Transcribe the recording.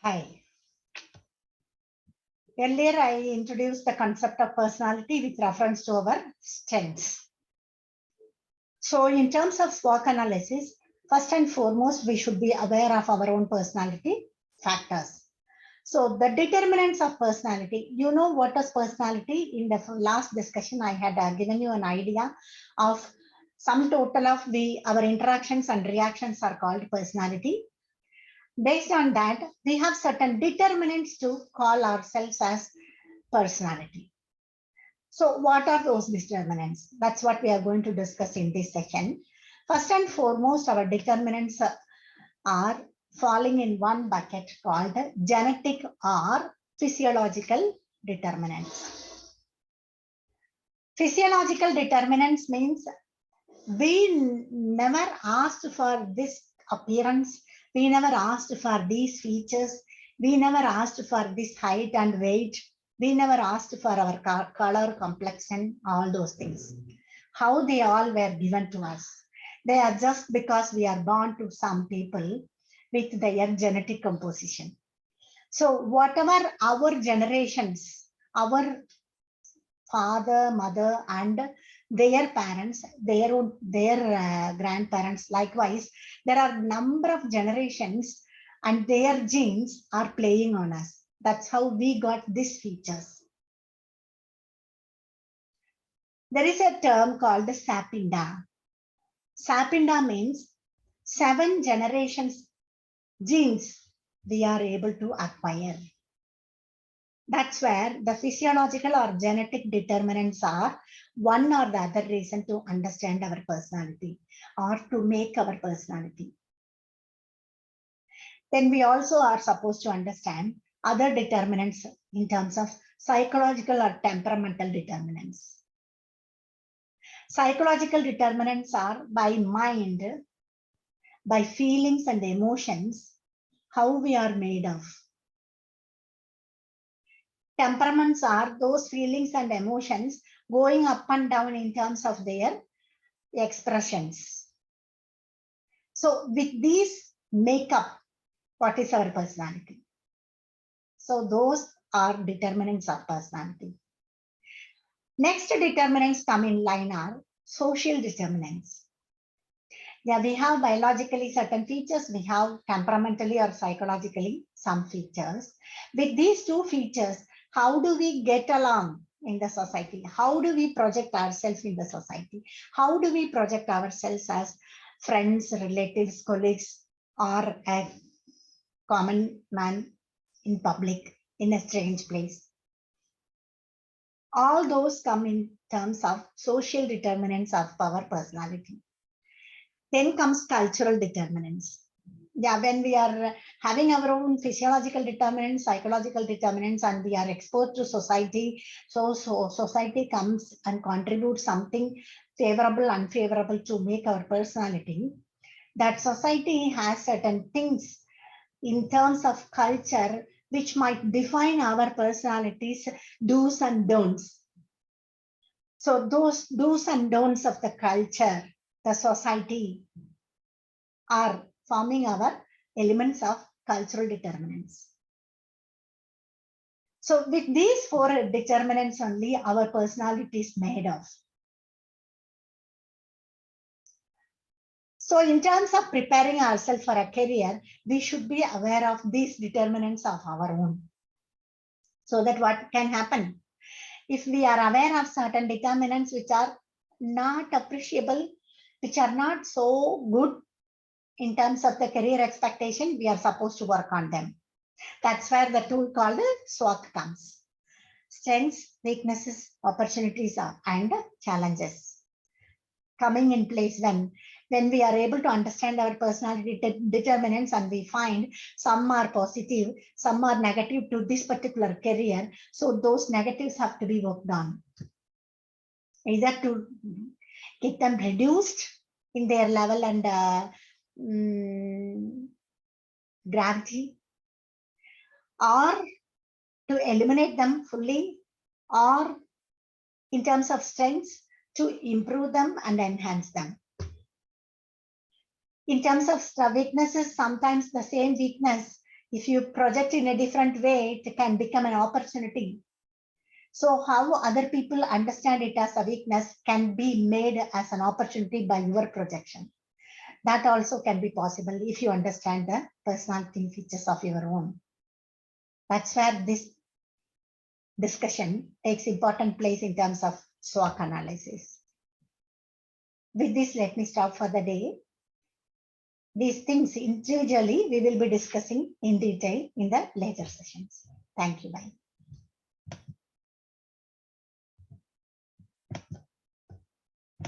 Hi. Earlier, I introduced the concept of personality with reference to our strengths. So in terms of SWOT analysis, first and foremost, we should be aware of our own personality factors. So the determinants of personality, you know what is personality? In the last discussion, I had given you an idea of sum total of our interactions and reactions are called personality. Based on that, we have certain determinants to call ourselves as personality. So what are those determinants? That's what we are going to discuss in this session. First and foremost, our determinants are falling in one bucket called genetic or physiological determinants. Physiological determinants means we never asked for this appearance. We never asked for these features. We never asked for this height and weight. We never asked for our color, complexion, all those things. How they all were given to us. They are just because we are born to some people with their genetic composition. So whatever our generations, our father, mother, and their parents, their grandparents, likewise, there are number of generations and their genes are playing on us. That's how we got these features. There is a term called sapinda. Sapinda means 7 generations genes we are able to acquire. That's where the physiological or genetic determinants are one or the other reason to understand our personality or to make our personality. Then we also are supposed to understand other determinants in terms of psychological or temperamental determinants. Psychological determinants are by mind, by feelings and emotions, how we are made of. Temperaments are those feelings and emotions going up and down in terms of their expressions. So with these make up what is our personality. So those are determinants of personality. Next determinants come in line are social determinants. Yeah, we have biologically certain features, we have temperamentally or psychologically some features. With these two features, how do we get along in the society? How do we project ourselves in the society? How do we project ourselves as friends, relatives, colleagues, or a common man in public, in a strange place? All those come in terms of social determinants of our personality. Then comes cultural determinants. Yeah, when we are having our own physiological determinants, psychological determinants, and we are exposed to society, so society comes and contributes something favorable, unfavorable to make our personality. That society has certain things in terms of culture which might define our personalities, do's and don'ts. So those do's and don'ts of the culture, the society, are forming our elements of cultural determinants. So with these 4 determinants only, our personality is made of. So in terms of preparing ourselves for a career, we should be aware of these determinants of our own. So that what can happen? If we are aware of certain determinants which are not appreciable, which are not so good in terms of the career expectation, we are supposed to work on them. That's where the tool called SWOT comes. Strengths, weaknesses, opportunities, and challenges coming in place when we are able to understand our personality determinants and we find some are positive, some are negative to this particular career. So those negatives have to be worked on. Either to get them reduced in their level and gravity, or to eliminate them fully, or in terms of strengths, to improve them and enhance them. In terms of weaknesses, sometimes the same weakness If you project in a different way, it can become an opportunity. So how other people understand it as a weakness can be made as an opportunity by your projection. That also can be possible if you understand the personality features of your own. That's where this discussion takes important place in terms of SWOT analysis. With this, let me stop for the day. These things individually we will be discussing in detail in the later sessions. Thank you. Bye.